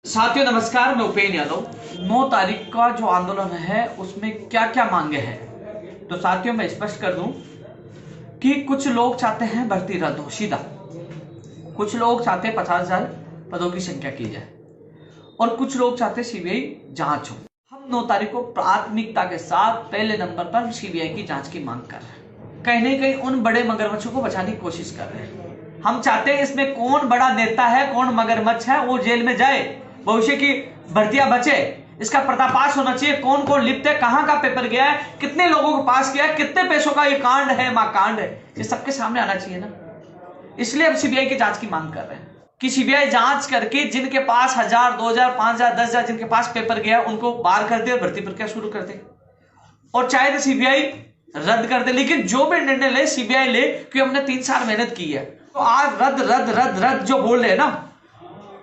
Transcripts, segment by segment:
साथियों नमस्कार, मैं उपेन्द्र यादव। 9 तारीख का जो आंदोलन है उसमें क्या क्या मांगे हैं, तो साथियों मैं स्पष्ट कर दूं कि कुछ लोग चाहते हैं भर्ती रद्द हो सीधा, कुछ लोग चाहते हैं 50,000 पदों की संख्या की जाए और कुछ लोग चाहते हैं सीबीआई जांच हो। हम 9 तारीख को प्राथमिकता के साथ पहले नंबर पर सीबीआई की जांच की मांग कर रहे हैं। कहीं ना कहीं उन बड़े मगरमच्छों को बचाने की कोशिश कर रहे हैं। हम चाहते हैं इसमें कौन बड़ा नेता है, कौन मगरमच्छ है, वो जेल में जाए, भविष्य की भर्तियां बचे, इसका पर्दाफाश होना चाहिए। कौन कौन लिप्त है, कहां का पेपर गया है, कितने लोगों को पास किया है, कितने पैसों का ये कांड है, मां कांड है, ये सबके सामने आना चाहिए ना। इसलिए हम सीबीआई की जांच की मांग कर रहे हैं कि सीबीआई जांच करके जिनके पास 1,000, 2,000, 5,000, 10,000 जिनके पास पेपर गया उनको बाहर कर दे और भर्ती प्रक्रिया शुरू कर दे। और चाहे तो सीबीआई रद्द कर दे, लेकिन जो भी निर्णय ले सीबीआई ले, क्योंकि हमने 3 साल मेहनत की है। तो आज रद्द रद्द रद्द रद्द जो बोल रहे हैं ना,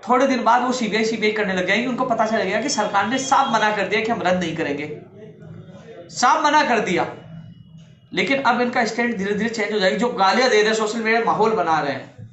थोड़े दिन बाद वो सीबीआई करने लग जाएंगे। उनको पता चलेगा कि सरकार ने साफ मना कर दिया कि हम रद्द नहीं करेंगे, साफ मना कर दिया। लेकिन अब इनका स्टैंड धीरे धीरे चेंज हो जाएगी। जो गालियां दे रहे, सोशल मीडिया माहौल बना रहे हैं,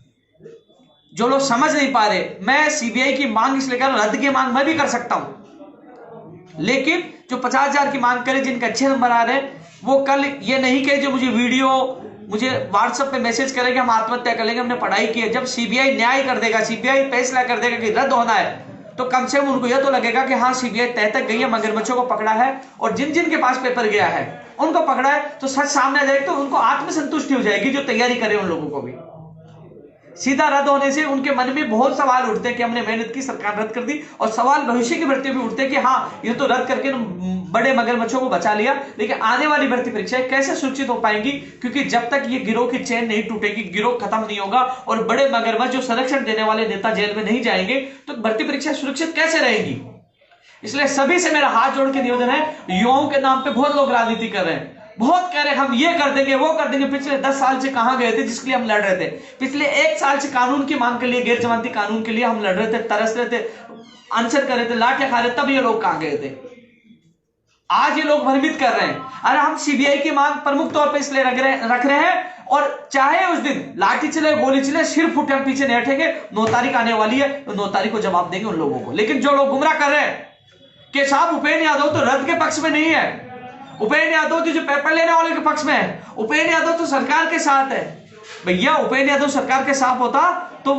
जो लोग समझ नहीं पा रहे, मैं सीबीआई की मांग इसलिए कर, रद्द की मांग मैं भी कर सकता हूं, लेकिन जो 50,000 की मांग करे, जिनके अच्छे नंबर आ रहे हैं, वो कल ये नहीं कहे जो मुझे व्हाट्सएप पे मैसेज करेंगे हम आत्महत्या कर लेंगे, हमने पढ़ाई की है। जब सीबीआई न्याय कर देगा, सीबीआई फैसला कर देगा कि रद्द होना है, तो कम से कम उनको यह तो लगेगा कि हाँ सीबीआई तय तक गई है, मगरमच्छों को पकड़ा है, और जिन जिन के पास पेपर गया है उनको पकड़ा है, तो सच सामने आ जाएगी। तो उनको आत्मसंतुष्टि हो जाएगी, जो तैयारी करे उन लोगों को भी। सीधा रद्द होने से उनके मन में बहुत सवाल उठते हैं कि हमने मेहनत की, सरकार रद्द कर दी, और सवाल भविष्य की भर्ती भी उठते हैं कि हाँ ये तो रद्द करके बड़े मगरमच्छों को बचा लिया, लेकिन आने वाली भर्ती परीक्षाएं कैसे सुरक्षित हो पाएंगी, क्योंकि जब तक ये गिरोह की चेन नहीं टूटेगी, गिरोह खत्म नहीं होगा और बड़े मगरमच्छ जो संरक्षण देने वाले नेता जेल में नहीं जाएंगे, तो भर्ती परीक्षा सुरक्षित कैसे रहेगी। इसलिए सभी से मेरा हाथ जोड़ के निवेदन है, युवाओं के नाम पे बहुत लोग राजनीति कर रहे हैं, बहुत कह रहे हैं हम ये कर देंगे, वो कर देंगे। पिछले 10 साल से कहां गए थे जिसके लिए हम लड़ रहे थे? पिछले 1 साल से कानून की मांग के लिए, गैर जमानती कानून के लिए हम लड़ रहे थे, तरस रहे थे, अनशन कर रहे थे, लाठियां खा रहे, तब ये लोग कहां गए थे? आज ये लोग भ्रमित कर रहे हैं। अरे हम सीबीआई की मांग प्रमुख तौर पर इसलिए रख रहे हैं, और चाहे उस दिन लाठी चले, गोली चले, सिर फूटे, हम पीछे नहीं हटेंगे। 9 तारीख आने वाली है, तो 9 तारीख को जवाब देंगे उन लोगों को। लेकिन जो लोग गुमराह कर रहे हैं कि साहब उपेन्द्र यादव तो रद्द के पक्ष में नहीं है, उपेन्द्र यादव तो जो पेपर लेने वाले के पक्ष में है, उपेन्द्र यादव तो सरकार के साथ है। भैया उपेन्द्र यादव सरकार के साथ होता तो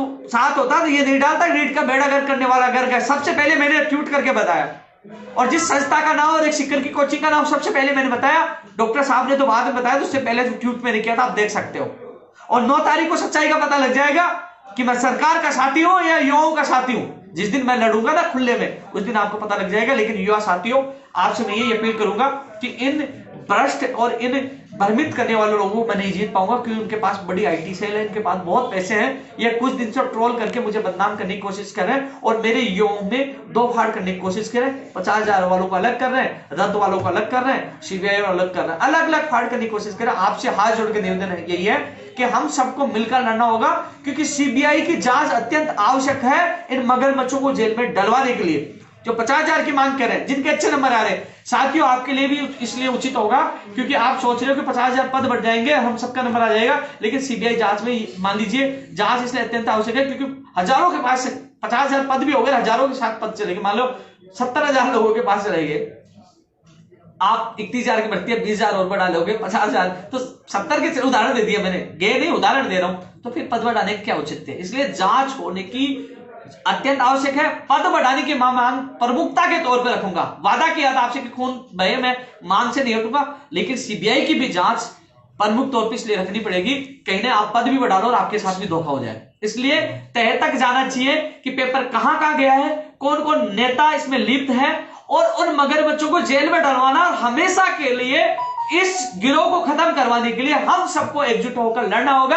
ये नहीं डालता नीट का बेड़ा गर्क करने वाला गर्क है। सबसे पहले मैंने ट्वीट करके बताया, और जिस संस्था का नाम और एक शिक्षक की कोचिंग का नाम सबसे पहले मैंने बताया, डॉक्टर साहब ने तो बाद में बताया, तो उससे पहले ट्वीट मैंने किया था, आप देख सकते हो। और 9 तारीख को सच्चाई का पता लग जाएगा कि मैं सरकार का साथी हूं या युवाओं का साथी हूं। जिस दिन मैं लड़ूंगा ना खुले में, उस दिन आपको पता लग जाएगा। लेकिन युवा साथियों, आपसे मैं ये अपील करूंगा कि इन भ्रष्ट और इन भ्रमित करने वाले लोगों को मैं नहीं जीत पाऊंगा, क्योंकि उनके पास बड़ी आईटी सेल है, इनके पास बहुत पैसे हैं। ये कुछ दिन से ट्रोल करके मुझे बदनाम करने की कोशिश कर रहे हैं और मेरे युवाओं में दो फाड़ करने की कोशिश कर रहे हैं। 50,000 वालों को अलग कर रहे हैं, रद्द वालों को अलग कर रहे हैं, सीबीआई वालों अलग कर रहे हैं, अलग अलग फाड़ करने की कोशिश कर रहे हैं। आपसे हाथ जोड़ के निवेदन यही है कि हम सबको मिलकर लड़ना होगा, क्योंकि सीबीआई की जांच अत्यंत आवश्यक है इन मगरमच्छों को जेल में डलवाने के लिए। जो 50,000 की मांग कर रहे हैं, जिनके अच्छे नंबर आ रहे हैं, साथियों आपके लिए भी इसलिए उचित होगा क्योंकि आप सोच रहे हो कि 50,000 पद बढ़ जाएंगे, हम सबका नंबर आ जाएगा। लेकिन सीबीआई जांच में मान लीजिए जांच इसलिए अत्यंत आवश्यक है क्योंकि हजारों के पास 50,000 पद भी हो गए, हजारों के साथ पद चलेंगे। मान लो 70,000 लोगों के पास चलेंगे, आप 31,000 की भर्ती 20,000 और बढ़ा लोगे, 50,000, तो 70 के उदाहरण दे दिया मैंने, गे नहीं उदाहरण दे रहा हूं, तो फिर पद बढ़ाने क्या उचित थे? इसलिए जांच होने की अत्यंत आवश्यक है। पद बढ़ाने की मांग प्रमुखता के तौर पर रखूंगा, वादा किया था आपसे कि खून बहे मैं मांग से नहीं हटूंगा, लेकिन सीबीआई की भी जांच प्रमुख तौर पर इसलिए रखनी पड़ेगी, कहीं ना आप पद भी बढ़ा लो और आपके साथ भी धोखा हो जाए। इसलिए तह तक जाना चाहिए कि पेपर कहां कहां गया है, कौन कौन नेता इसमें लिप्त है, और उन मगरमच्छों को जेल में डलवाना, हमेशा के लिए इस गिरोह को खत्म करवाने के लिए हम सबको एकजुट होकर लड़ना होगा।